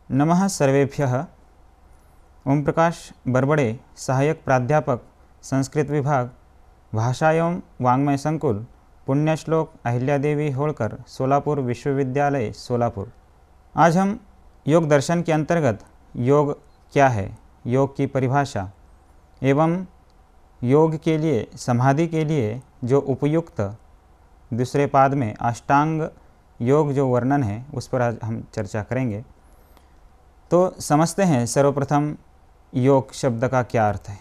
नमः सर्वेभ्यः। ओम प्रकाश बरबड़े, सहायक प्राध्यापक, संस्कृत विभाग, भाषा एवं वाङ्मय संकुल, पुण्यश्लोक अहिल्यादेवी होळकर, सोलापुर विश्वविद्यालय, सोलापुर। आज हम योग दर्शन के अंतर्गत योग क्या है, योग की परिभाषा एवं योग के लिए, समाधि के लिए जो उपयुक्त दूसरे पाद में अष्टांग योग जो वर्णन है उस पर आज हम चर्चा करेंगे। तो समझते हैं सर्वप्रथम योग शब्द का क्या अर्थ है।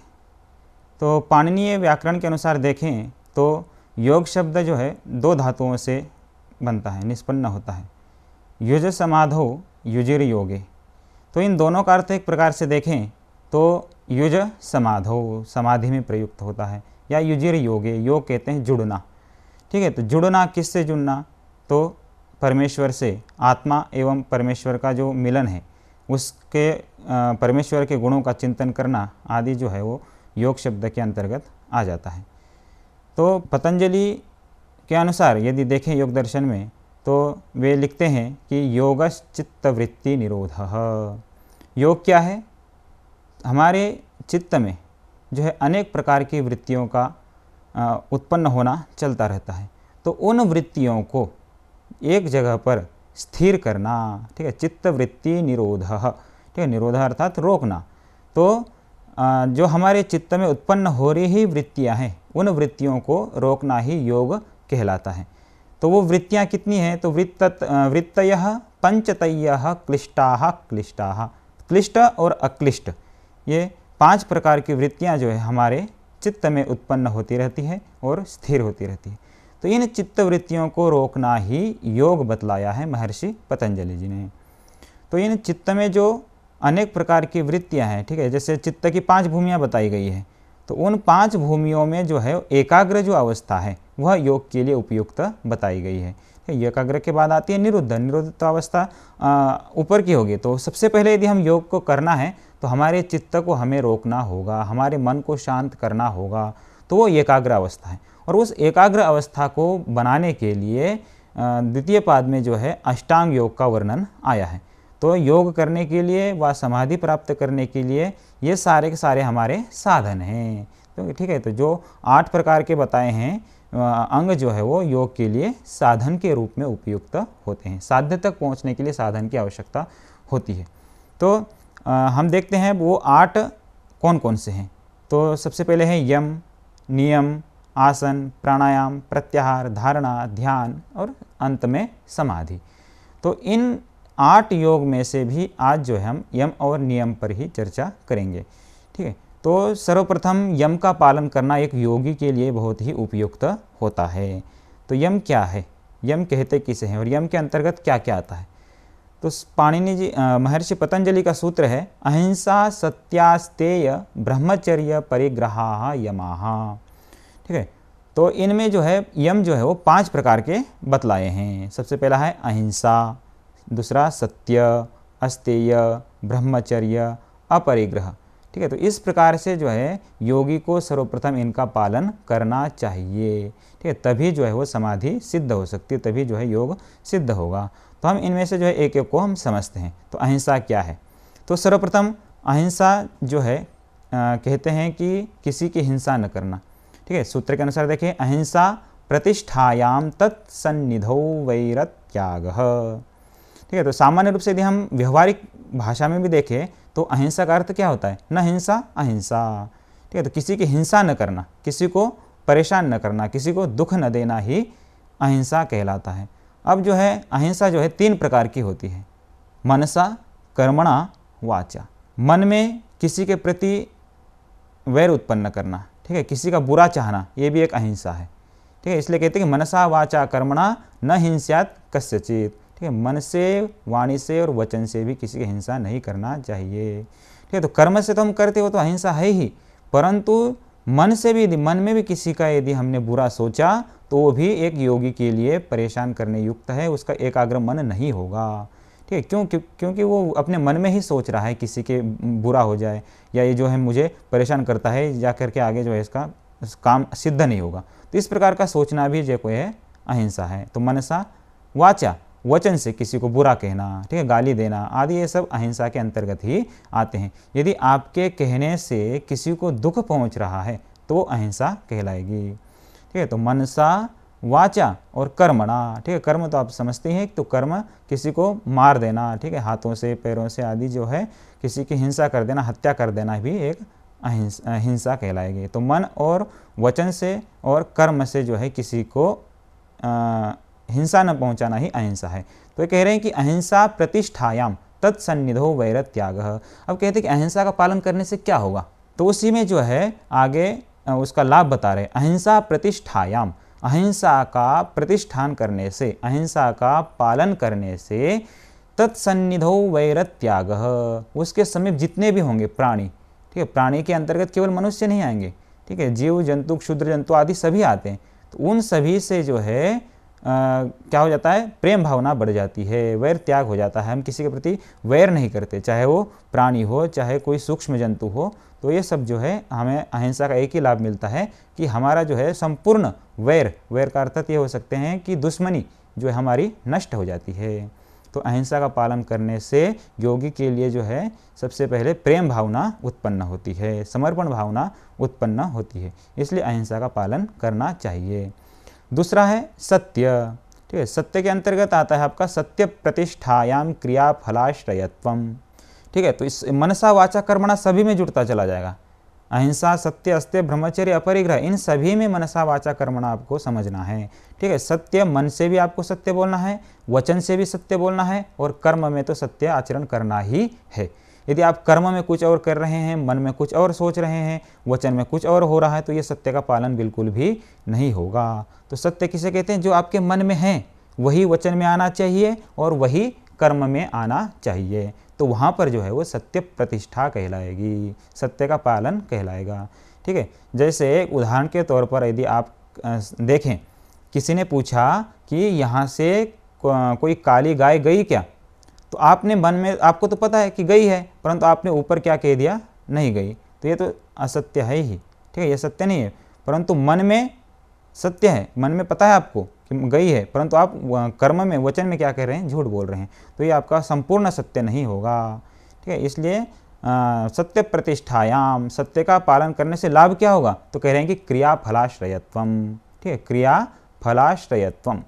तो पाणिनीय व्याकरण के अनुसार देखें तो योग शब्द जो है दो धातुओं से बनता है, निष्पन्न होता है। युज समाधौ युजिर योगे। तो इन दोनों का अर्थ एक प्रकार से देखें तो युज समाधौ समाधि में प्रयुक्त होता है, या युजिर योगे, योग कहते हैं जुड़ना। ठीक है, तो जुड़ना किससे जुड़ना, तो परमेश्वर से, आत्मा एवं परमेश्वर का जो मिलन है उसके परमेश्वर के गुणों का चिंतन करना आदि जो है वो योग शब्द के अंतर्गत आ जाता है। तो पतंजलि के अनुसार यदि देखें योग दर्शन में तो वे लिखते हैं कि योगश्चित्तवृत्ति निरोधः। योग क्या है, हमारे चित्त में जो है अनेक प्रकार की वृत्तियों का उत्पन्न होना चलता रहता है। तो उन वृत्तियों को एक जगह पर स्थिर करना, ठीक है, चित्तवृत्ति निरोधः। ठीक है, निरोध अर्थात रोकना। तो जो हमारे चित्त में उत्पन्न हो रही वृत्तियां हैं उन वृत्तियों को रोकना ही योग कहलाता है। तो वो वृत्तियां कितनी हैं, तो वृत्तयः पंचतयः क्लिष्टाः क्लिष्टाः। क्लिष्ट और अक्लिष्ट, ये 5 प्रकार की वृत्तियां जो है हमारे चित्त में उत्पन्न होती रहती है और स्थिर होती रहती है। तो इन चित्त वृत्तियों को रोकना ही योग बतलाया है महर्षि पतंजलि जी ने। तो इन चित्त में जो अनेक प्रकार की वृत्तियां हैं, ठीक है, जैसे चित्त की 5 भूमियां बताई गई है, तो उन 5 भूमियों में जो है एकाग्र जो अवस्था है वह योग के लिए उपयुक्त बताई गई है। एकाग्र के बाद आती है निरुद्ध। निरुद्ध अवस्था ऊपर की होगी। तो सबसे पहले यदि हम योग को करना है तो हमारे चित्त को हमें रोकना होगा, हमारे मन को शांत करना होगा, तो वो एकाग्र अवस्था है। और उस एकाग्र अवस्था को बनाने के लिए द्वितीय पाद में जो है अष्टांग योग का वर्णन आया है। तो योग करने के लिए व समाधि प्राप्त करने के लिए ये सारे के सारे हमारे साधन हैं। तो ठीक है, तो जो 8 प्रकार के बताए हैं अंग जो है वो योग के लिए साधन के रूप में उपयुक्त होते हैं। साध्य तक पहुँचने के लिए साधन की आवश्यकता होती है। तो हम देखते हैं वो 8 कौन कौन से हैं। तो सबसे पहले है यम, नियम, आसन, प्राणायाम, प्रत्याहार, धारणा, ध्यान और अंत में समाधि। तो इन 8 योग में से भी आज जो है हम यम और नियम पर ही चर्चा करेंगे। ठीक है, तो सर्वप्रथम यम का पालन करना एक योगी के लिए बहुत ही उपयुक्त होता है। तो यम क्या है, यम कहते किसे हैं और यम के अंतर्गत क्या क्या आता है। तो पाणिनि जी महर्षि पतंजलि का सूत्र है अहिंसा सत्यास्तेय ब्रह्मचर्य परिग्रहाः यमाः। ठीक है, तो इनमें जो है यम जो है वो 5 प्रकार के बतलाए हैं। सबसे पहला है अहिंसा, दूसरा सत्य, अस्तेय, ब्रह्मचर्य, अपरिग्रह। ठीक है, तो इस प्रकार से जो है योगी को सर्वप्रथम इनका पालन करना चाहिए। ठीक है, तभी जो है वो समाधि सिद्ध हो सकती है, तभी जो है योग सिद्ध होगा। तो हम इनमें से जो है एक एक को हम समझते हैं। तो अहिंसा क्या है, तो सर्वप्रथम अहिंसा जो है कहते हैं कि किसी की हिंसा न करना। ठीक है, सूत्र के अनुसार देखिए अहिंसा प्रतिष्ठायाम तत्सन्निधौ वैरत्यागः। ठीक है, तो सामान्य रूप से यदि हम व्यवहारिक भाषा में भी देखें तो अहिंसा का अर्थ क्या होता है, न हिंसा अहिंसा। ठीक है, तो किसी की हिंसा न करना, किसी को परेशान न करना, किसी को दुख न देना ही अहिंसा कहलाता है। अब जो है अहिंसा जो है 3 प्रकार की होती है, मनसा, कर्मणा, वाचा। मन में किसी के प्रति वैर उत्पन्न करना, ठीक है, किसी का बुरा चाहना, ये भी एक अहिंसा है। ठीक है, इसलिए कहते हैं कि मनसा वाचा कर्मणा न हिंस्यात् कस्यचित्। ठीक है, मन से, वाणी से और वचन से भी किसी की हिंसा नहीं करना चाहिए। ठीक है, तो कर्म से तो हम करते हो तो अहिंसा है ही, परंतु मन से भी, मन में भी किसी का यदि हमने बुरा सोचा तो वो भी एक योगी के लिए परेशान करने युक्त है, उसका एकाग्र मन नहीं होगा। ठीक है, क्योंकि वो अपने मन में ही सोच रहा है किसी के बुरा हो जाए, या ये जो है मुझे परेशान करता है, जा करके आगे जो है इसका काम सिद्ध नहीं होगा। तो इस प्रकार का सोचना भी जो कोई है अहिंसा है। तो मनसा, वाचा, वचन से किसी को बुरा कहना, ठीक है, गाली देना आदि, ये सब अहिंसा के अंतर्गत ही आते हैं। यदि आपके कहने से किसी को दुख पहुंच रहा है तो वो अहिंसा कहलाएगी। ठीक है, तो मनसा वाचा और कर्मणा, ठीक है, कर्म तो आप समझते हैं, तो कर्म किसी को मार देना, ठीक है, हाथों से पैरों से आदि जो है किसी की हिंसा कर देना, हत्या कर देना भी एक हिंसा कहलाएगी। तो मन और वचन से और कर्म से जो है किसी को हिंसा न पहुंचाना ही अहिंसा है। तो ये कह रहे हैं कि अहिंसा प्रतिष्ठायाम तत्सन्निधो वैरत्याग। अब कहते हैं कि अहिंसा का पालन करने से क्या होगा, तो उसी में जो है आगे उसका लाभ बता रहे। अहिंसा प्रतिष्ठायाम, अहिंसा का प्रतिष्ठान करने से, अहिंसा का पालन करने से तत्सन्निधो वैरत्याग, उसके समीप जितने भी होंगे प्राणी, ठीक है, प्राणी के अंतर्गत केवल मनुष्य नहीं आएंगे, ठीक है, जीव जंतु क्षुद्र जंतु आदि सभी आते हैं। तो उन सभी से जो है क्या हो जाता है, प्रेम भावना बढ़ जाती है, वैर त्याग हो जाता है। हम किसी के प्रति वैर नहीं करते, चाहे वो प्राणी हो चाहे कोई सूक्ष्म जंतु हो। तो ये सब जो है हमें अहिंसा का एक ही लाभ मिलता है कि हमारा जो है संपूर्ण वैर का अर्थ ये हो सकते हैं कि दुश्मनी जो है हमारी नष्ट हो जाती है। तो अहिंसा का पालन करने से योगी के लिए जो है सबसे पहले प्रेम भावना उत्पन्न होती है, समर्पण भावना उत्पन्न होती है, इसलिए अहिंसा का पालन करना चाहिए। दूसरा है सत्य, ठीक है, सत्य के अंतर्गत आता है आपका सत्य प्रतिष्ठायाम क्रिया फलाश्रयत्वम। ठीक है, तो इस मनसा वाचा कर्मणा सभी में जुड़ता चला जाएगा। अहिंसा, सत्य, अस्त्य, ब्रह्मचर्य, अपरिग्रह, इन सभी में मनसा वाचा कर्मणा आपको समझना है। ठीक है, सत्य मन से भी आपको सत्य बोलना है, वचन से भी सत्य बोलना है, और कर्म में तो सत्य आचरण करना ही है। यदि आप कर्म में कुछ और कर रहे हैं, मन में कुछ और सोच रहे हैं, वचन में कुछ और हो रहा है, तो ये सत्य का पालन बिल्कुल भी नहीं होगा। तो सत्य किसे कहते हैं, जो आपके मन में है वही वचन में आना चाहिए और वही कर्म में आना चाहिए। तो वहाँ पर जो है वो सत्य प्रतिष्ठा कहलाएगी, सत्य का पालन कहलाएगा। ठीक है, जैसे एक उदाहरण के तौर पर यदि आप देखें, किसी ने पूछा कि यहाँ से कोई काली गाय गई क्या, तो आपने मन में, आपको तो पता है कि गई है, परंतु आपने ऊपर क्या कह दिया, नहीं गई, तो ये तो असत्य है ही। ठीक है, ये सत्य नहीं है, परंतु मन में सत्य है, मन में पता है आपको कि गई है, परंतु आप कर्म में, वचन में क्या कह रहे हैं, झूठ बोल रहे हैं, तो ये आपका संपूर्ण सत्य नहीं होगा। ठीक है, इसलिए सत्य प्रतिष्ठायाम, सत्य का पालन करने से लाभ क्या होगा, तो कह रहे हैं कि क्रिया फलाश्रयत्वम। ठीक है, क्रिया फलाश्रयत्वम,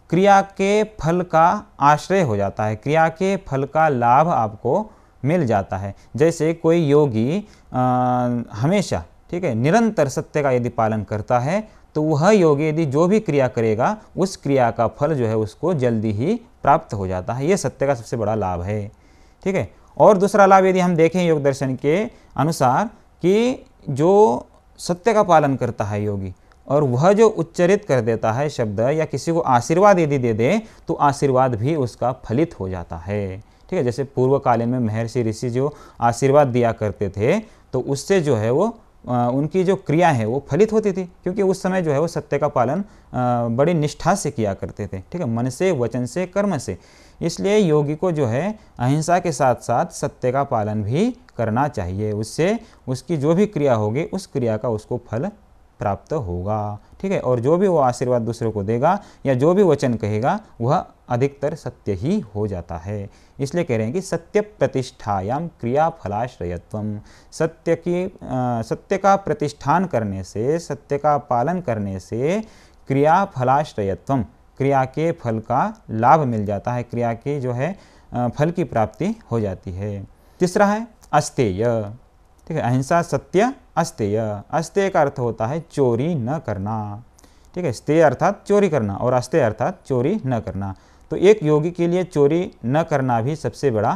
क्रिया के फल का आश्रय हो जाता है, क्रिया के फल का लाभ आपको मिल जाता है। जैसे कोई योगी हमेशा, ठीक है, निरंतर सत्य का यदि पालन करता है, तो वह योगी यदि जो भी क्रिया करेगा उस क्रिया का फल जो है उसको जल्दी ही प्राप्त हो जाता है। ये सत्य का सबसे बड़ा लाभ है। ठीक है, और दूसरा लाभ यदि हम देखें योग दर्शन के अनुसार कि जो सत्य का पालन करता है योगी, और वह जो उच्चरित कर देता है शब्द या किसी को आशीर्वाद यदि दे दे, तो आशीर्वाद भी उसका फलित हो जाता है। ठीक है, जैसे पूर्वकालीन में महर्षि ऋषि जो आशीर्वाद दिया करते थे, तो उससे जो है वो उनकी जो क्रिया है वो फलित होती थी, क्योंकि उस समय जो है वो सत्य का पालन बड़ी निष्ठा से किया करते थे। ठीक है, मन से, वचन से, कर्म से। इसलिए योगी को जो है अहिंसा के साथ साथ सत्य का पालन भी करना चाहिए, उससे उसकी जो भी क्रिया होगी उस क्रिया का उसको फल प्राप्त होगा। ठीक है, और जो भी वो आशीर्वाद दूसरों को देगा या जो भी वचन कहेगा वह अधिकतर सत्य ही हो जाता है। इसलिए कह रहे हैं कि सत्य प्रतिष्ठायाम क्रिया फलाश्रयत्वम, सत्य का प्रतिष्ठान करने से, सत्य का पालन करने से क्रिया फलाश्रयत्वम, क्रिया के फल का लाभ मिल जाता है, क्रिया के जो है फल की प्राप्ति हो जाती है। तीसरा है अस्तेय। ठीक है, अहिंसा, सत्य, अस्तेय। अस्तेय का अर्थ होता है चोरी न करना। ठीक है, स्तेय अर्थात चोरी करना और अस्तेय अर्थात चोरी न करना। तो एक योगी के लिए चोरी न करना भी सबसे बड़ा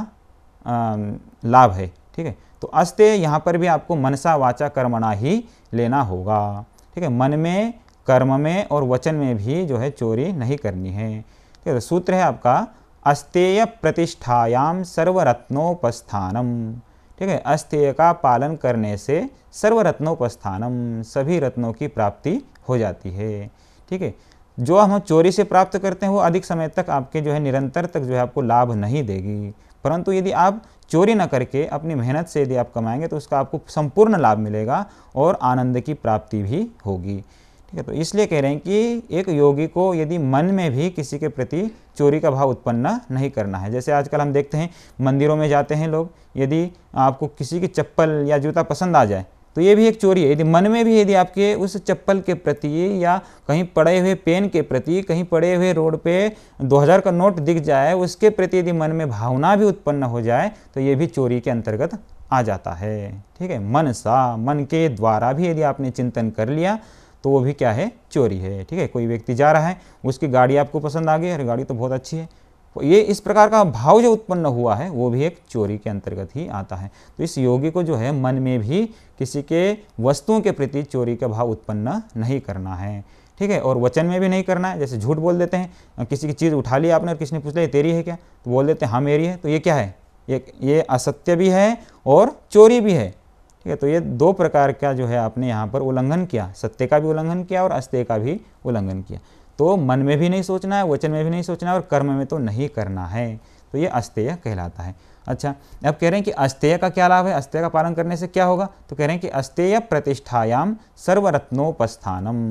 लाभ है। ठीक है, तो अस्तेय यहाँ पर भी आपको मनसा वाचा कर्मणा ही लेना होगा। ठीक है, मन में, कर्म में और वचन में भी जो है चोरी नहीं करनी है। ठीक है, तो सूत्र है आपका अस्तेय प्रतिष्ठायाम सर्वरत्नोपस्थानम। ठीक है, अस्तेय का पालन करने से सर्वरत्नोपस्थानम, सभी रत्नों की प्राप्ति हो जाती है। ठीक है, जो हम चोरी से प्राप्त करते हैं वो अधिक समय तक आपके जो है निरंतर तक जो है आपको लाभ नहीं देगी, परंतु यदि आप चोरी न करके अपनी मेहनत से यदि आप कमाएंगे तो उसका आपको संपूर्ण लाभ मिलेगा और आनंद की प्राप्ति भी होगी। ठीक है। तो इसलिए कह रहे हैं कि एक योगी को यदि मन में भी किसी के प्रति चोरी का भाव उत्पन्न नहीं करना है। जैसे आजकल हम देखते हैं मंदिरों में जाते हैं लोग, यदि आपको किसी की चप्पल या जूता पसंद आ जाए तो ये भी एक चोरी है। यदि मन में भी यदि आपके उस चप्पल के प्रति या कहीं पड़े हुए पेन के प्रति, कहीं पड़े हुए रोड पे 2000 का नोट दिख जाए, उसके प्रति यदि मन में भावना भी उत्पन्न हो जाए तो ये भी चोरी के अंतर्गत आ जाता है। ठीक है, मन के द्वारा भी यदि आपने चिंतन कर लिया तो वो भी क्या है, चोरी है। ठीक है, कोई व्यक्ति जा रहा है, उसकी गाड़ी आपको पसंद आ गई, अरे गाड़ी तो बहुत अच्छी है, ये इस प्रकार का भाव जो उत्पन्न हुआ है वो भी एक चोरी के अंतर्गत ही आता है। तो इस योगी को जो है मन में भी किसी के वस्तुओं के प्रति चोरी का भाव उत्पन्न नहीं करना है। ठीक है, और वचन में भी नहीं करना है। जैसे झूठ बोल देते हैं, किसी की चीज़ उठा ली आपने और किसी ने पूछ लिया तेरी है क्या, तो बोल देते हैं हाँ मेरी है, तो ये क्या है, ये असत्य भी है और चोरी भी है। ठीक है, तो ये दो प्रकार का जो है आपने यहाँ पर उल्लंघन किया, सत्य का भी उल्लंघन किया और अस्तेय का भी उल्लंघन किया। तो मन में भी नहीं सोचना है, वचन में भी नहीं सोचना है और कर्म में तो नहीं करना है, तो ये अस्तेय कहलाता है। अच्छा, अब कह रहे हैं कि अस्तेय का क्या लाभ है, अस्तेय का पालन करने से क्या होगा, तो कह रहे हैं कि अस्तेय प्रतिष्ठायाम सर्वरत्नोपस्थानम।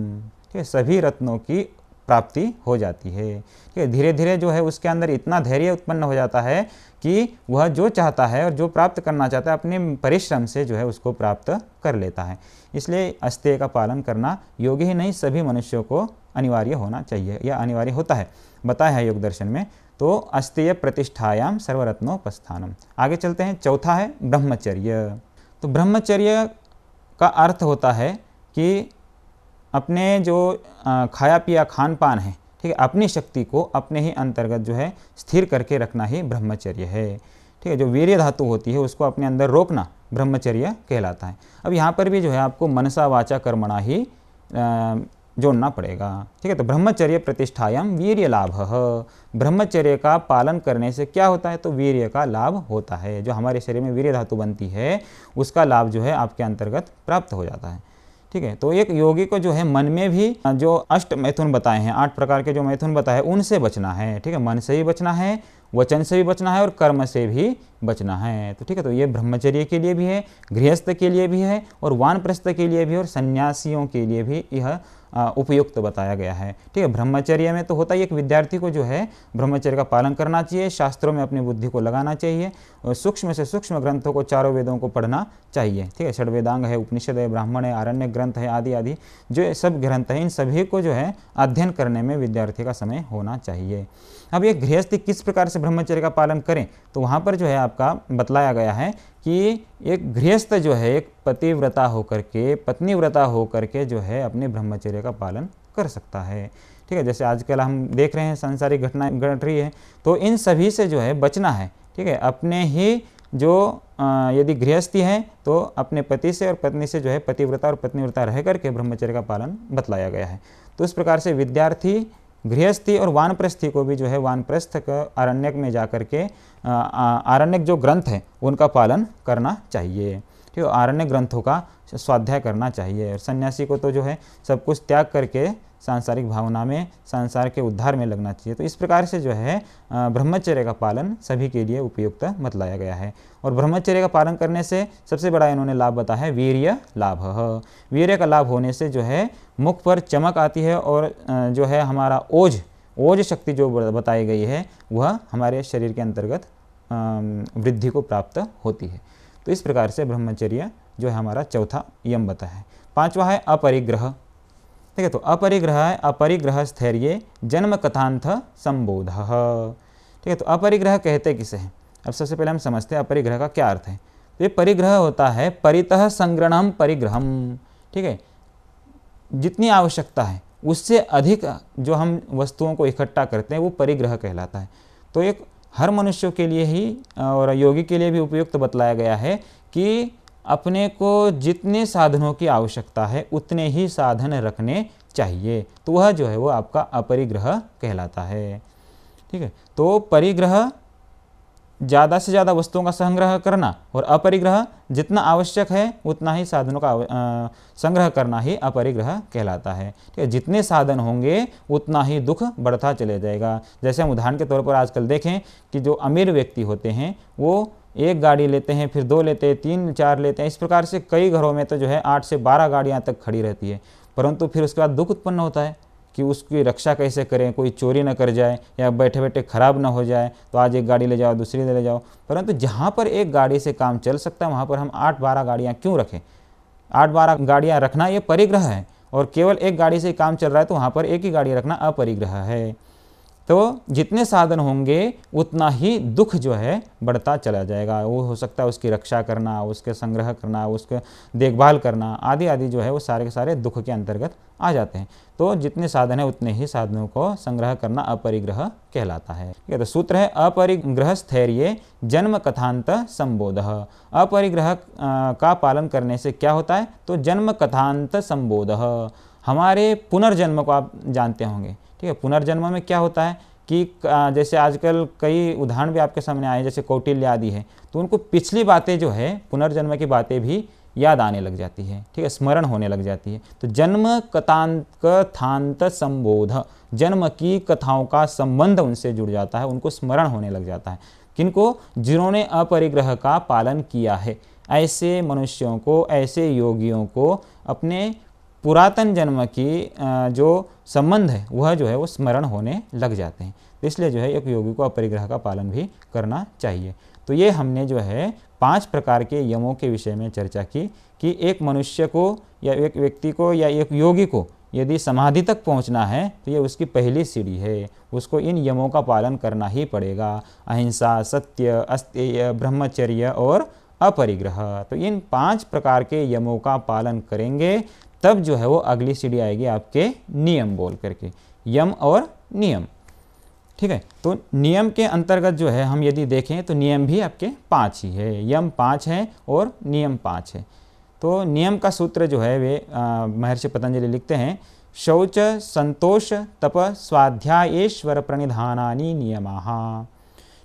ठीक है, सभी रत्नों की प्राप्ति हो जाती है। ठीक है, धीरे धीरे जो है उसके अंदर इतना धैर्य उत्पन्न हो जाता है कि वह जो चाहता है और जो प्राप्त करना चाहता है अपने परिश्रम से जो है उसको प्राप्त कर लेता है। इसलिए अस्तेय का पालन करना योगी ही नहीं सभी मनुष्यों को अनिवार्य होना चाहिए, या अनिवार्य होता है, बताया है योग दर्शन में। तो अस्तेय प्रतिष्ठायाम सर्वरत्नोपस्थानम। आगे चलते हैं, चौथा है ब्रह्मचर्य। तो ब्रह्मचर्य का अर्थ होता है कि अपने जो खाया पिया खान पान है, ठीक है, अपनी शक्ति को अपने ही अंतर्गत जो है स्थिर करके रखना ही ब्रह्मचर्य है। ठीक है, जो वीर्य धातु होती है उसको अपने अंदर रोकना ब्रह्मचर्य कहलाता है। अब यहाँ पर भी जो है आपको मनसा वाचा कर्मणा ही जोड़ना पड़ेगा। ठीक है, तो ब्रह्मचर्य प्रतिष्ठायाम वीर्य लाभ। ब्रह्मचर्य का पालन करने से क्या होता है, तो वीर्य का लाभ होता है। जो हमारे शरीर में वीर्य धातु बनती है उसका लाभ जो है आपके अंतर्गत प्राप्त हो जाता है। ठीक है, तो एक योगी को जो है मन में भी जो अष्ट मैथुन बताए हैं, 8 प्रकार के जो मैथुन बताए उनसे बचना है। ठीक है, मन से ही बचना है, वचन से भी बचना है और कर्म से भी बचना है। तो ठीक है, तो ये ब्रह्मचर्य के लिए भी है, गृहस्थ के लिए भी है और वानप्रस्थ के लिए भी और सन्यासियों के लिए भी यह उपयुक्त बताया गया है। ठीक है, ब्रह्मचर्य में तो होता ही एक विद्यार्थी को जो है ब्रह्मचर्य का पालन करना चाहिए, शास्त्रों में अपनी बुद्धि को लगाना चाहिए और सूक्ष्म से सूक्ष्म ग्रंथों को, चारों वेदों को पढ़ना चाहिए। ठीक है, षड वेदांग है, उपनिषद है, ब्राह्मण है, आरण्य ग्रंथ है, आदि आदि जो सब ग्रंथ हैं, इन सभी को जो है अध्ययन करने में विद्यार्थी का समय होना चाहिए। अब ये गृहस्थी किस प्रकार से ब्रह्मचर्य का पालन करें, तो वहाँ पर जो है आपका बतलाया गया है कि एक गृहस्थ जो है एक पतिव्रता होकर के, पत्नीव्रता होकर के जो है अपने ब्रह्मचर्य का पालन कर सकता है। ठीक है, जैसे आजकल हम देख रहे हैं सांसारिक घटनाएं घट रही है, तो इन सभी से जो है बचना है। ठीक है, अपने ही जो यदि गृहस्थी है तो अपने पति से और पत्नी से जो है पतिव्रता और पत्नीव्रता रह करके ब्रह्मचर्य का पालन बतलाया गया है। तो इस प्रकार से विद्यार्थी, गृहस्थी और वानप्रस्थी को भी जो है वानप्रस्थ आरण्यक में जाकर के आरण्यक जो ग्रंथ हैं उनका पालन करना चाहिए। ठीक है, आरण्य ग्रंथों का स्वाध्याय करना चाहिए। और सन्यासी को तो जो है सब कुछ त्याग करके सांसारिक भावना में, संसार के उद्धार में लगना चाहिए। तो इस प्रकार से जो है ब्रह्मचर्य का पालन सभी के लिए उपयुक्त बतलाया गया है। और ब्रह्मचर्य का पालन करने से सबसे बड़ा इन्होंने लाभ बताया है वीर्य लाभ। वीर्य का लाभ होने से जो है मुख पर चमक आती है और जो है हमारा ओज शक्ति जो बताई गई है वह हमारे शरीर के अंतर्गत वृद्धि को प्राप्त होती है। तो इस प्रकार से ब्रह्मचर्य जो है हमारा चौथा यम बताया है। 5वां है अपरिग्रह। ठीक है, तो अपरिग्रह है अपरिग्रह स्थैर्य जन्म कथांथ संबोध। ठीक है, तो अपरिग्रह कहते किसे हैं, अब सबसे पहले हम समझते हैं अपरिग्रह का क्या अर्थ है। तो ये परिग्रह होता है परितः संग्रहणम परिग्रहम। ठीक है, जितनी आवश्यकता है उससे अधिक जो हम वस्तुओं को इकट्ठा करते हैं वो परिग्रह कहलाता है। तो एक हर मनुष्य के लिए ही और योगी के लिए भी उपयुक्त बतलाया गया है कि अपने को जितने साधनों की आवश्यकता है उतने ही साधन रखने चाहिए। तो वह जो है वो आपका अपरिग्रह कहलाता है। ठीक है, तो परिग्रह ज़्यादा से ज़्यादा वस्तुओं का संग्रह करना और अपरिग्रह जितना आवश्यक है उतना ही साधनों का संग्रह करना ही अपरिग्रह कहलाता है। ठीक है, जितने साधन होंगे उतना ही दुख बढ़ता चले जाएगा। जैसे हम उदाहरण के तौर पर आजकल देखें कि जो अमीर व्यक्ति होते हैं वो एक गाड़ी लेते हैं, फिर 2 लेते हैं, 3 4 लेते हैं। इस प्रकार से कई घरों में तो जो है 8 से 12 गाड़ियाँ तक खड़ी रहती है। परंतु फिर उसके बाद दुख उत्पन्न होता है कि उसकी रक्षा कैसे करें, कोई चोरी न कर जाए या बैठे बैठे खराब ना हो जाए, तो आज एक गाड़ी ले जाओ, दूसरी ले जाओ। परंतु जहाँ पर एक गाड़ी से काम चल सकता है वहाँ पर हम 8-12 गाड़ियाँ क्यों रखें? 8-12 गाड़ियाँ रखना ये परिग्रह है, और केवल एक गाड़ी से काम चल रहा है तो वहाँ पर एक ही गाड़ी रखना अपरिग्रह है। तो जितने साधन होंगे उतना ही दुख जो है बढ़ता चला जाएगा। वो हो सकता है उसकी रक्षा करना, उसके संग्रह करना, उसके देखभाल करना आदि आदि जो है वो सारे के सारे दुख के अंतर्गत आ जाते हैं। तो जितने साधन है उतने ही साधनों को संग्रह करना अपरिग्रह कहलाता है। ठीक है, तो सूत्र है अपरिग्रह स्थैर्य जन्म कथांत संबोध। अपरिग्रह का पालन करने से क्या होता है? तो जन्म कथांत संबोध, हमारे पुनर्जन्म को आप जानते होंगे। ठीक है, पुनर्जन्म में क्या होता है कि जैसे आजकल कई उदाहरण भी आपके सामने आए, जैसे कौटिल्य आदि है, तो उनको पिछली बातें जो है पुनर्जन्म की बातें भी याद आने लग जाती है। ठीक है, स्मरण होने लग जाती है। तो जन्म कथांत संबोध, जन्म की कथाओं का संबंध उनसे जुड़ जाता है, उनको स्मरण होने लग जाता है। किनको? जिन्होंने अपरिग्रह का पालन किया है। ऐसे मनुष्यों को, ऐसे योगियों को अपने पुरातन जन्म की जो संबंध है वह जो है वो स्मरण होने लग जाते हैं। तो इसलिए जो है एक योगी को अपरिग्रह का पालन भी करना चाहिए। तो ये हमने जो है 5 प्रकार के यमों के विषय में चर्चा की कि एक मनुष्य को या एक व्यक्ति को या एक योगी को यदि समाधि तक पहुंचना है तो ये उसकी पहली सीढ़ी है। उसको इन यमों का पालन करना ही पड़ेगा। अहिंसा, सत्य, अस्तेय, ब्रह्मचर्य और अपरिग्रह। तो इन 5 प्रकार के यमों का पालन करेंगे तब जो है वो अगली सीढ़ी आएगी आपके नियम बोल करके, यम और नियम। ठीक है, तो नियम के अंतर्गत जो है हम यदि देखें तो नियम भी आपके 5 ही है। यम 5 है और नियम 5 है। तो नियम का सूत्र जो है वे महर्षि पतंजलि लिखते हैं, शौच संतोष तप स्वाध्यायेश्वर प्रणिधानानि नियमाः।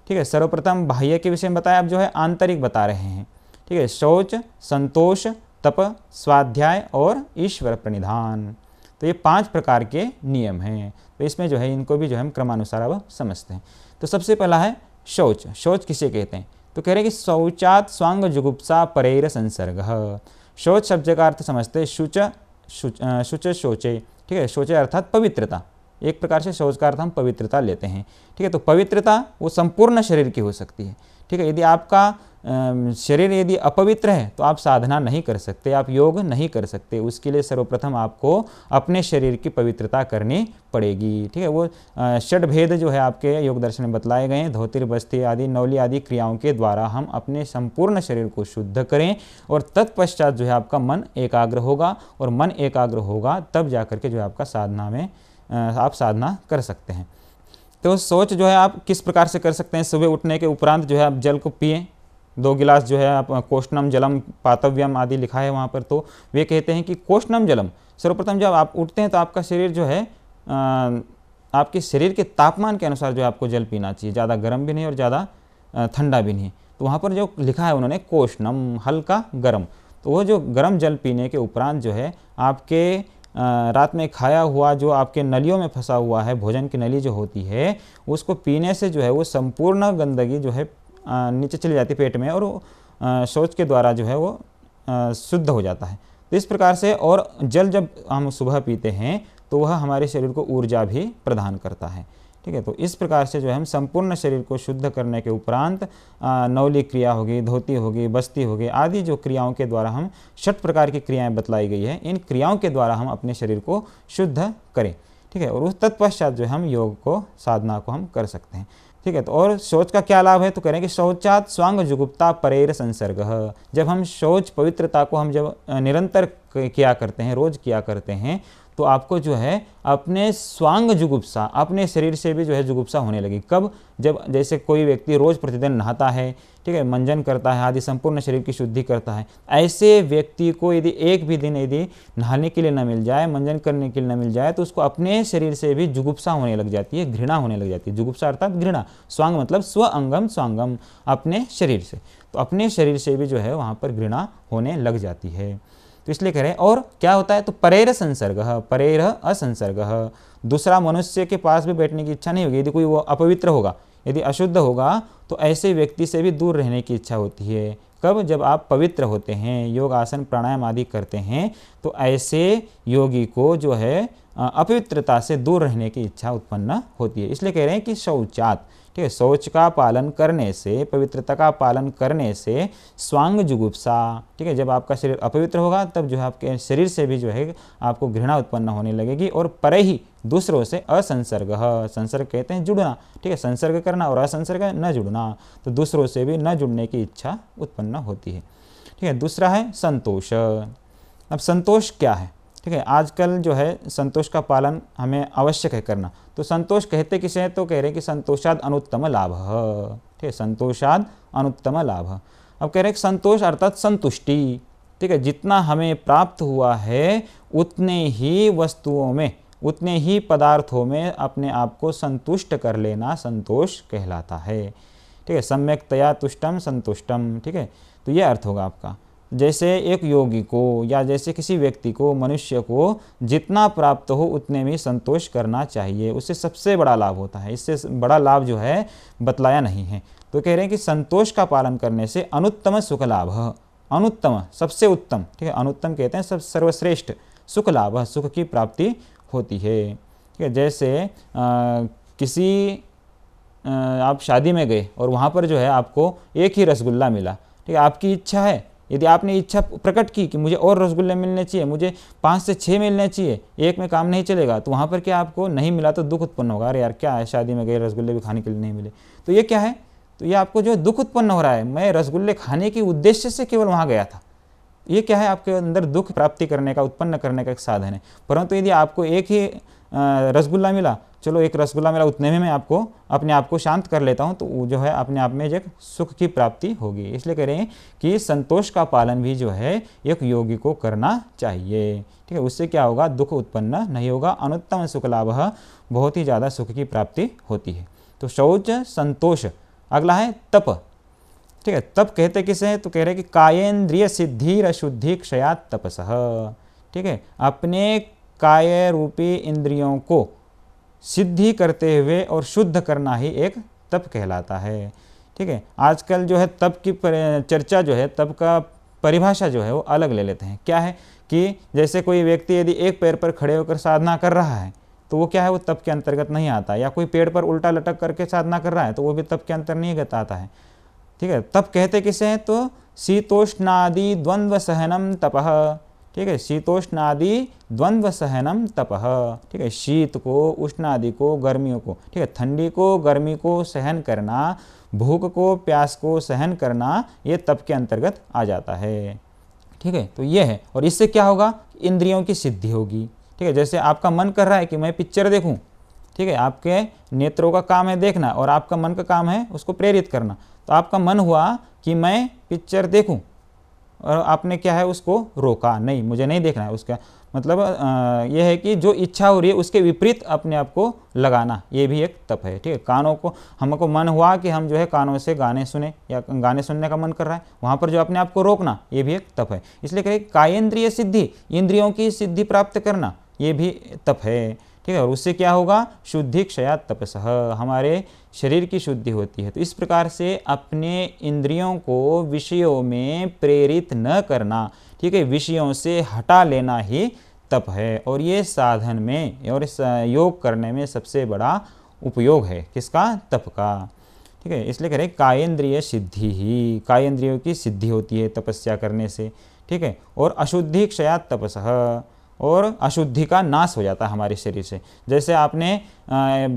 ठीक है, सर्वप्रथम बाह्य के विषय में बताया, अब जो है आंतरिक बता रहे हैं। ठीक है, शौच, संतोष, तप, स्वाध्याय और ईश्वर प्रणिधान। तो ये 5 प्रकार के नियम हैं। तो इसमें जो है इनको भी जो है हम क्रमानुसार अब समझते हैं। तो सबसे पहला है शौच। शौच किसे कहते हैं? तो कह रहे हैं कि शौचात स्वांग जुगुप्सा परेर संसर्ग। शौच शब्द का अर्थ समझते हैं शुच, शोचे। ठीक है, शोचे अर्थात पवित्रता। एक प्रकार से शौच का अर्थ हम पवित्रता लेते हैं। ठीक है, तो पवित्रता वो संपूर्ण शरीर की हो सकती है। ठीक है, यदि आपका शरीर यदि अपवित्र है तो आप साधना नहीं कर सकते, आप योग नहीं कर सकते। उसके लिए सर्वप्रथम आपको अपने शरीर की पवित्रता करनी पड़ेगी। ठीक है, वो षड्भेद जो है आपके योग दर्शन में बतलाए गए हैं, धोतिर, बस्ती आदि, नौली आदि क्रियाओं के द्वारा हम अपने संपूर्ण शरीर को शुद्ध करें और तत्पश्चात जो है आपका मन एकाग्र होगा, और मन एकाग्र होगा तब जा करके जो है आपका साधना में आप साधना कर सकते हैं। तो सोच जो है आप किस प्रकार से कर सकते हैं? सुबह उठने के उपरांत जो है आप जल को पिएं, 2 गिलास जो है आप कोष्णम जलम पातव्यम आदि लिखा है वहाँ पर। तो वे कहते हैं कि कोष्णम जलम, सर्वप्रथम जब आप उठते हैं तो आपका शरीर जो है आपके शरीर के तापमान के अनुसार जो है आपको जल पीना चाहिए, ज़्यादा गर्म भी नहीं और ज़्यादा ठंडा भी नहीं। तो वहाँ पर जो लिखा है उन्होंने कोष्णम, हल्का गर्म। तो वो जो गर्म जल पीने के उपरांत जो है आपके रात में खाया हुआ जो आपके नलियों में फंसा हुआ है, भोजन की नली जो होती है, उसको पीने से जो है वो संपूर्ण गंदगी जो है नीचे चली जाती पेट में, और शौच के द्वारा जो है वो शुद्ध हो जाता है। तो इस प्रकार से, और जल जब हम सुबह पीते हैं तो वह हमारे शरीर को ऊर्जा भी प्रदान करता है। ठीक है, तो इस प्रकार से जो है हम संपूर्ण शरीर को शुद्ध करने के उपरांत नौली क्रिया होगी, धोती होगी, बस्ती होगी आदि जो क्रियाओं के द्वारा हम 6 प्रकार की क्रियाएं बतलाई गई है, इन क्रियाओं के द्वारा हम अपने शरीर को शुद्ध करें। ठीक है, और उस तत्पश्चात जो हम योग को, साधना को हम कर सकते हैं। ठीक है, तो और शौच का क्या लाभ है? तो कह रहे हैं कि शौचात स्वांग जुगुप्ता परेर संसर्ग। जब हम शौच पवित्रता को हम जब निरंतर किया करते हैं, रोज किया करते हैं, तो आपको जो है अपने स्वांग जुगुप्सा, अपने शरीर से भी जो है जुगुप्सा होने लगी। कब? जब जैसे कोई व्यक्ति रोज प्रतिदिन नहाता है, ठीक है, मंजन करता है आदि, संपूर्ण शरीर की शुद्धि करता है, ऐसे व्यक्ति को यदि एक भी दिन यदि नहाने के लिए न मिल जाए, मंजन करने के लिए न मिल जाए, तो उसको अपने शरीर से भी जुगुप्सा होने लग जाती है, घृणा होने लग जाती है। जुगुप्सा अर्थात घृणा, स्वांग मतलब स्व अंगम स्वांगम, अपने शरीर से। तो अपने शरीर से भी जो है वहाँ पर घृणा होने लग जाती है। तो इसलिए कह रहे हैं, और क्या होता है? तो परेर संसर्ग, परेर असंसर्ग। दूसरा मनुष्य के पास भी बैठने की इच्छा नहीं होगी। यदि कोई वो अपवित्र होगा, यदि अशुद्ध होगा, तो ऐसे व्यक्ति से भी दूर रहने की इच्छा होती है। कब? जब आप पवित्र होते हैं, योग आसन प्राणायाम आदि करते हैं, तो ऐसे योगी को जो है अपवित्रता से दूर रहने की इच्छा उत्पन्न होती है। इसलिए कह रहे हैं कि शौचात, ठीक है, शौच का पालन करने से, पवित्रता का पालन करने से स्वांग जुगुप्सा, ठीक है, जब आपका शरीर अपवित्र होगा तब जो है आपके शरीर से भी जो है आपको घृणा उत्पन्न होने लगेगी, और परे ही दूसरों से असंसर्ग, संसर्ग कहते हैं जुड़ना, ठीक है, संसर्ग करना, और असंसर्ग न जुड़ना, तो दूसरों से भी न जुड़ने की इच्छा उत्पन्न होती है। ठीक है, दूसरा है संतोष। अब संतोष क्या है? ठीक है, आजकल जो है संतोष का पालन हमें आवश्यक है करना। तो संतोष कहते किसे हैं? तो कह रहे हैं कि संतोषाद अनुत्तम लाभ, ठीक है, संतोषाद अनुत्तम लाभ। अब कह रहे हैं कि संतोष अर्थात संतुष्टि, ठीक है, जितना हमें प्राप्त हुआ है उतने ही वस्तुओं में, उतने ही पदार्थों में अपने आप को संतुष्ट कर लेना संतोष कहलाता है। ठीक है, सम्यक्तया तुष्टम संतुष्टम, ठीक है, तो ये अर्थ होगा आपका। जैसे एक योगी को या जैसे किसी व्यक्ति को, मनुष्य को जितना प्राप्त हो उतने में संतोष करना चाहिए, उससे सबसे बड़ा लाभ होता है, इससे बड़ा लाभ जो है बतलाया नहीं है। तो कह रहे हैं कि संतोष का पालन करने से अनुत्तम सुख लाभ, अनुत्तम सबसे उत्तम, ठीक है, अनुत्तम कहते हैं सब सर्वश्रेष्ठ, सुख लाभ सुख की प्राप्ति होती है। ठीक है, जैसे आप शादी में गए और वहाँ पर जो है आपको एक ही रसगुल्ला मिला, ठीक है, आपकी इच्छा है, यदि आपने इच्छा प्रकट की कि मुझे और रसगुल्ले मिलने चाहिए, मुझे 5 से 6 मिलने चाहिए, एक में काम नहीं चलेगा, तो वहाँ पर क्या आपको नहीं मिला तो दुख उत्पन्न होगा, अरे यार क्या है, शादी में गए रसगुल्ले भी खाने के लिए नहीं मिले। तो ये क्या है? तो ये आपको जो दुख उत्पन्न हो रहा है, मैं रसगुल्ले खाने के उद्देश्य से केवल वहाँ गया था, ये क्या है? आपके अंदर दुख प्राप्ति करने का, उत्पन्न करने का एक साधन है। परंतु यदि आपको एक ही रसगुल्ला मिला, चलो एक रसगुल्ला मिला, उतने में मैं आपको अपने आप को शांत कर लेता हूँ, तो वो जो है अपने आप में एक सुख की प्राप्ति होगी। इसलिए कह रहे हैं कि संतोष का पालन भी जो है एक योगी को करना चाहिए। ठीक है, उससे क्या होगा? दुख उत्पन्न नहीं होगा, अनुत्तम सुख लाभ, बहुत ही ज़्यादा सुख की प्राप्ति होती है। तो शौच, संतोष। अगला है तप। ठीक है, तप कहते किसे हैं? तो कह रहे हैं कि कायेन्द्रिय सिद्धि अशुद्धि क्षयात तपसः। ठीक है, अपने काय रूपी इंद्रियों को सिद्धि करते हुए और शुद्ध करना ही एक तप कहलाता है। ठीक है, आजकल जो है तप की चर्चा जो है, तप का परिभाषा जो है वो अलग ले लेते हैं। क्या है कि जैसे कोई व्यक्ति यदि एक पैर पर खड़े होकर साधना कर रहा है तो वो क्या है, वो तप के अंतर्गत नहीं आता, या कोई पेड़ पर उल्टा लटक करके साधना कर रहा है तो वो भी तप के अंतर्गत आता है। ठीक है, तप कहते किसे हैं? तो शीतोष्णादि द्वंद्व सहनम तपः। ठीक है, शीतोष्णादि द्वंद्व सहनम तपः। ठीक है, शीत को, उष्ण आदि को, गर्मियों को, ठीक है, ठंडी को, गर्मी को सहन करना, भूख को, प्यास को सहन करना, ये तप के अंतर्गत आ जाता है। ठीक है, तो ये है, और इससे क्या होगा? इंद्रियों की सिद्धि होगी। ठीक है, जैसे आपका मन कर रहा है कि मैं पिक्चर देखूं, ठीक है, आपके नेत्रों का काम है देखना और आपका मन का काम है उसको प्रेरित करना। तो आपका मन हुआ कि मैं पिक्चर देखूं और आपने क्या है, उसको रोका, नहीं मुझे नहीं देखना है। उसका मतलब यह है कि जो इच्छा हो रही है उसके विपरीत अपने आप को लगाना, ये भी एक तप है। ठीक है, कानों को, हमको मन हुआ कि हम जो है कानों से गाने सुने या गाने सुनने का मन कर रहा है, वहाँ पर जो अपने आप को रोकना, ये भी एक तप है। इसलिए कहें कायेन्द्रिय सिद्धि, इंद्रियों की सिद्धि प्राप्त करना, ये भी तप है। ठीक है, और उससे क्या होगा? शुद्धि क्षयात तपसः, हमारे शरीर की शुद्धि होती है। तो इस प्रकार से अपने इंद्रियों को विषयों में प्रेरित न करना, ठीक है, विषयों से हटा लेना ही तप है। और ये साधन में और इस योग करने में सबसे बड़ा उपयोग है, किसका? तप का। ठीक है, इसलिए कह रहे कायेन्द्रिय सिद्धि ही, कायेन्द्रियों की सिद्धि होती है तपस्या करने से। ठीक है, और अशुद्धि क्षयात तपसः, और अशुद्धि का नाश हो जाता है हमारे शरीर से। जैसे आपने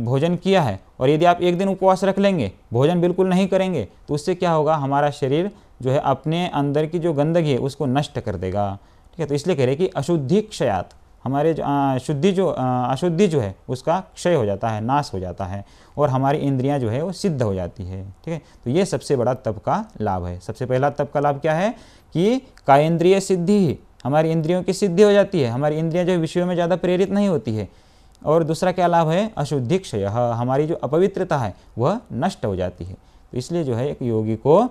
भोजन किया है और यदि आप एक दिन उपवास रख लेंगे, भोजन बिल्कुल नहीं करेंगे, तो उससे क्या होगा? हमारा शरीर जो है अपने अंदर की जो गंदगी है उसको नष्ट कर देगा। ठीक है, तो इसलिए कह रहे कि अशुद्धि क्षयात, हमारे अशुद्धि जो है उसका क्षय हो जाता है, नाश हो जाता है, और हमारी इंद्रियां जो है वो सिद्ध हो जाती है। ठीक है, तो ये सबसे बड़ा तप का लाभ है। सबसे पहला तप का लाभ क्या है कि कायेन्द्रिय सिद्धि, हमारी इंद्रियों की सिद्धि हो जाती है, हमारी इंद्रियां जो विषयों में ज़्यादा प्रेरित नहीं होती है। और दूसरा क्या लाभ है? अशुद्धि क्षय, हमारी जो अपवित्रता है वह नष्ट हो जाती है। तो इसलिए जो है एक योगी को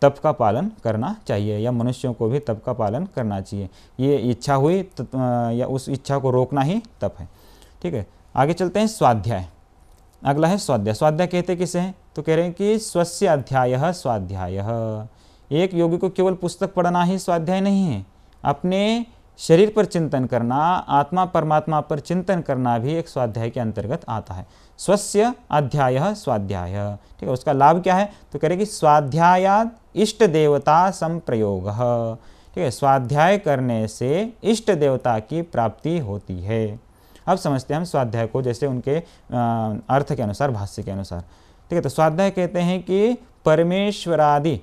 तप का पालन करना चाहिए, या मनुष्यों को भी तप का पालन करना चाहिए। ये इच्छा हुई या उस इच्छा को रोकना ही तप है। ठीक है, आगे चलते हैं स्वाध्याय। अगला है स्वाध्याय। स्वाध्याय कहते किसे हैं? तो कह रहे हैं कि स्वस्य अध्यायः स्वाध्यायः, एक योगी को केवल पुस्तक पढ़ना ही स्वाध्याय नहीं है, अपने शरीर पर चिंतन करना, आत्मा परमात्मा पर चिंतन करना भी एक स्वाध्याय के अंतर्गत आता है। स्वस्य अध्याय स्वाध्याय, ठीक है। उसका लाभ क्या है, तो कह रहे कि स्वाध्यायात इष्ट देवता संप्रयोग, ठीक है। स्वाध्याय करने से इष्ट देवता की प्राप्ति होती है। अब समझते हैं हम स्वाध्याय को, जैसे उनके अर्थ के अनुसार, भाष्य के अनुसार, ठीक है। तो स्वाध्याय कहते हैं कि परमेश्वरादि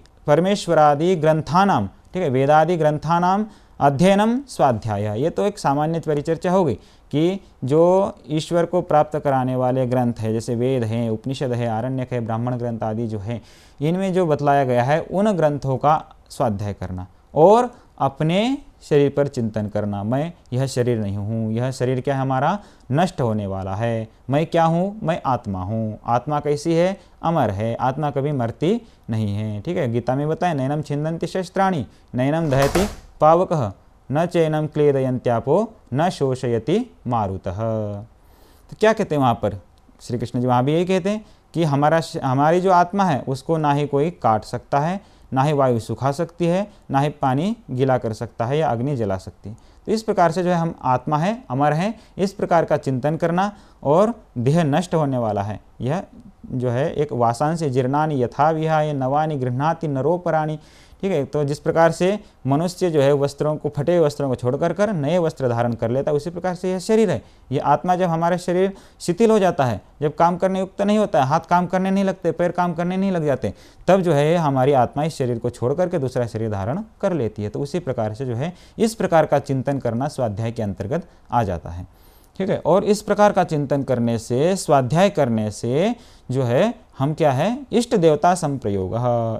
ग्रंथानाम, ठीक है, वेदादि ग्रंथानाम अध्ययनम स्वाध्याय। ये तो एक सामान्य परिचर्चा होगी कि जो ईश्वर को प्राप्त कराने वाले ग्रंथ है, जैसे वेद हैं, उपनिषद है, आरण्यक है, ब्राह्मण ग्रंथ आदि जो है, इनमें जो बतलाया गया है उन ग्रंथों का स्वाध्याय करना और अपने शरीर पर चिंतन करना। मैं यह शरीर नहीं हूँ, यह शरीर क्या है, हमारा नष्ट होने वाला है। मैं क्या हूँ, मैं आत्मा हूँ। आत्मा कैसी है, अमर है, आत्मा कभी मरती नहीं है, ठीक है। गीता में बताया, नैनम छिन्दन्ति शस्त्राणि नैनम दहति पावकः न चैनम क्लेदयन्त्यापो न शोषयति मारुतः। तो क्या कहते हैं वहाँ पर श्री कृष्ण जी, वहाँ भी यही कहते हैं कि हमारी जो आत्मा है उसको ना ही कोई काट सकता है, ना ही वायु सुखा सकती है, ना ही पानी गीला कर सकता है या अग्नि जला सकती है। तो इस प्रकार से जो है हम आत्मा है, अमर है, इस प्रकार का चिंतन करना, और देह नष्ट होने वाला है, यह जो है एक वासांसी जीर्णानि यथा विहाय नवानि गृह्णाति नरोपराणि, ठीक है। तो जिस प्रकार से मनुष्य जो है वस्त्रों को, फटे हुए वस्त्रों को छोड़ कर नए वस्त्र धारण कर लेता है, उसी प्रकार से यह शरीर है, ये आत्मा जब हमारा शरीर शिथिल हो जाता है, जब काम करने युक्त नहीं होता है, हाथ काम करने नहीं लगते, पैर काम करने नहीं लग जाते, तब जो है हमारी आत्मा इस शरीर को छोड़ करके दूसरा शरीर धारण कर लेती है। तो उसी प्रकार से जो है इस प्रकार का चिंतन करना स्वाध्याय के अंतर्गत आ जाता है, ठीक है। और इस प्रकार का चिंतन करने से, स्वाध्याय करने से जो है हम क्या है, इष्ट देवता संप्रयोग,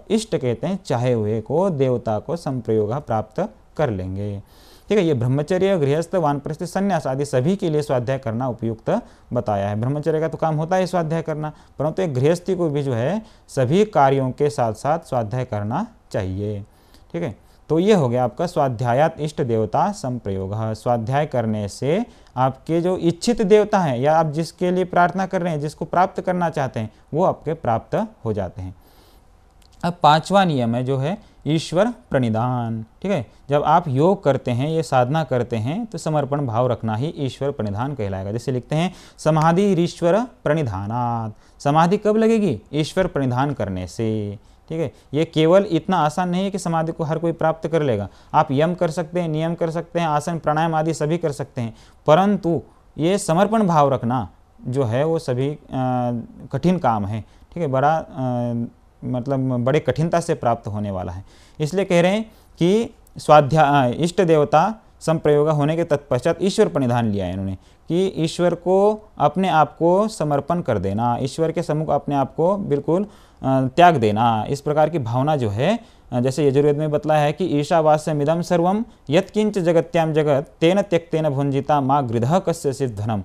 इष्ट कहते हैं चाहे हुए को, देवता को संप्रयोग प्राप्त कर लेंगे, ठीक है। ये ब्रह्मचर्य, गृहस्थ, वानप्रस्थ, संन्यास आदि सभी के लिए स्वाध्याय करना उपयुक्त बताया है। ब्रह्मचर्य का तो काम होता है स्वाध्याय करना, परंतु एक गृहस्थी को भी जो है सभी कार्यों के साथ साथ स्वाध्याय करना चाहिए, ठीक है। तो ये हो गया आपका स्वाध्यायात इष्ट देवता संप्रयोग। स्वाध्याय करने से आपके जो इच्छित देवता हैं, या आप जिसके लिए प्रार्थना कर रहे हैं, जिसको प्राप्त करना चाहते हैं, वो आपके प्राप्त हो जाते हैं। अब पांचवा नियम है जो है ईश्वर प्रणिधान, ठीक है। जब आप योग करते हैं, ये साधना करते हैं, तो समर्पण भाव रखना ही ईश्वर प्रणिधान कहलाएगा। जैसे लिखते हैं, समाधि ईश्वर प्रणिधानात्। समाधि कब लगेगी, ईश्वर प्रणिधान करने से, ठीक है। ये केवल इतना आसान नहीं है कि समाधि को हर कोई प्राप्त कर लेगा। आप यम कर सकते हैं, नियम कर सकते हैं, आसन प्राणायाम आदि सभी कर सकते हैं, परंतु ये समर्पण भाव रखना जो है वो सभी कठिन काम है, ठीक है। मतलब बड़े कठिनता से प्राप्त होने वाला है। इसलिए कह रहे हैं कि स्वाध्याय इष्ट देवता संप्रयोग होने के तत्पश्चात ईश्वर प्रणिधान लिया है इन्होंने, कि ईश्वर को अपने आप को समर्पण कर देना, ईश्वर के सम्मुख अपने आप को बिल्कुल त्याग देना। इस प्रकार की भावना जो है, जैसे यजुर्वेद में बतलाया है कि ईशावास्यमिदं सर्वं यत्किंच जगत्याम जगत तेन त्यक्तेन भुंजिता माँ गृधः कस्यचित् धनम।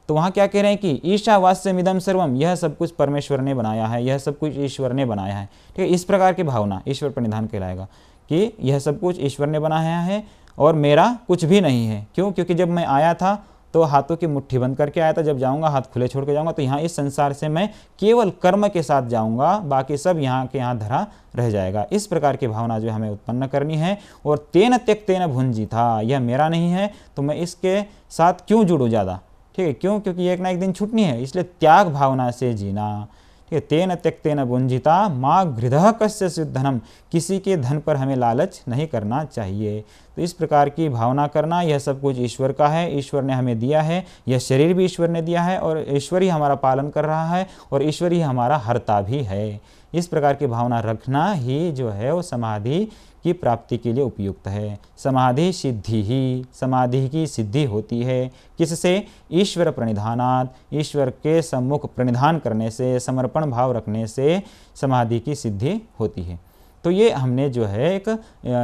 तो वहाँ क्या कह रहे हैं कि ईशावास्यमिदं सर्वम, यह सब कुछ परमेश्वर ने बनाया है, यह सब कुछ ईश्वर ने बनाया है, ठीक है। इस प्रकार की भावना ईश्वर प्रणिधान कहलाएगा कि यह सब कुछ ईश्वर ने बनाया है और मेरा कुछ भी नहीं है। क्यों, क्योंकि जब मैं आया था तो हाथों की मुट्ठी बंद करके आया था, जब जाऊंगा हाथ खुले छोड़ के जाऊंगा। तो यहाँ इस संसार से मैं केवल कर्म के साथ जाऊंगा, बाकी सब यहाँ के यहाँ धरा रह जाएगा। इस प्रकार की भावना जो हमें उत्पन्न करनी है। और तेन त्यक्तेन भुंजिता, यह मेरा नहीं है तो मैं इसके साथ क्यों जुड़ूँ ज़्यादा, ठीक है। क्यों, क्योंकि एक ना एक दिन छूटनी है, इसलिए त्याग भावना से जीना, ठीक है। तेन त्यक्तेन भुंजिता माँ गृधः कस्यचित् धनम, किसी के धन पर हमें लालच नहीं करना चाहिए। तो इस प्रकार की भावना करना, यह सब कुछ ईश्वर का है, ईश्वर ने हमें दिया है, यह शरीर भी ईश्वर ने दिया है और ईश्वर ही हमारा पालन कर रहा है और ईश्वर ही हमारा हर्ता भी है। इस प्रकार की भावना रखना ही जो है वो समाधि की प्राप्ति के लिए उपयुक्त है। समाधि सिद्धि ही, समाधि की सिद्धि होती है किससे, ईश्वर प्रणिधानात्, ईश्वर के सम्मुख प्रणिधान करने से, समर्पण भाव रखने से समाधि की सिद्धि होती है। तो ये हमने जो है एक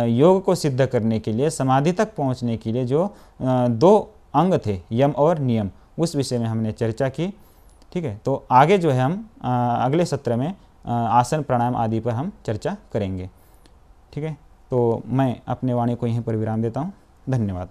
योग को सिद्ध करने के लिए, समाधि तक पहुंचने के लिए जो दो अंग थे, यम और नियम, उस विषय में हमने चर्चा की, ठीक है। तो आगे जो है हम अगले सत्र में आसन प्राणायाम आदि पर हम चर्चा करेंगे, ठीक है। तो मैं अपने वाणी को यहीं पर विराम देता हूँ। धन्यवाद।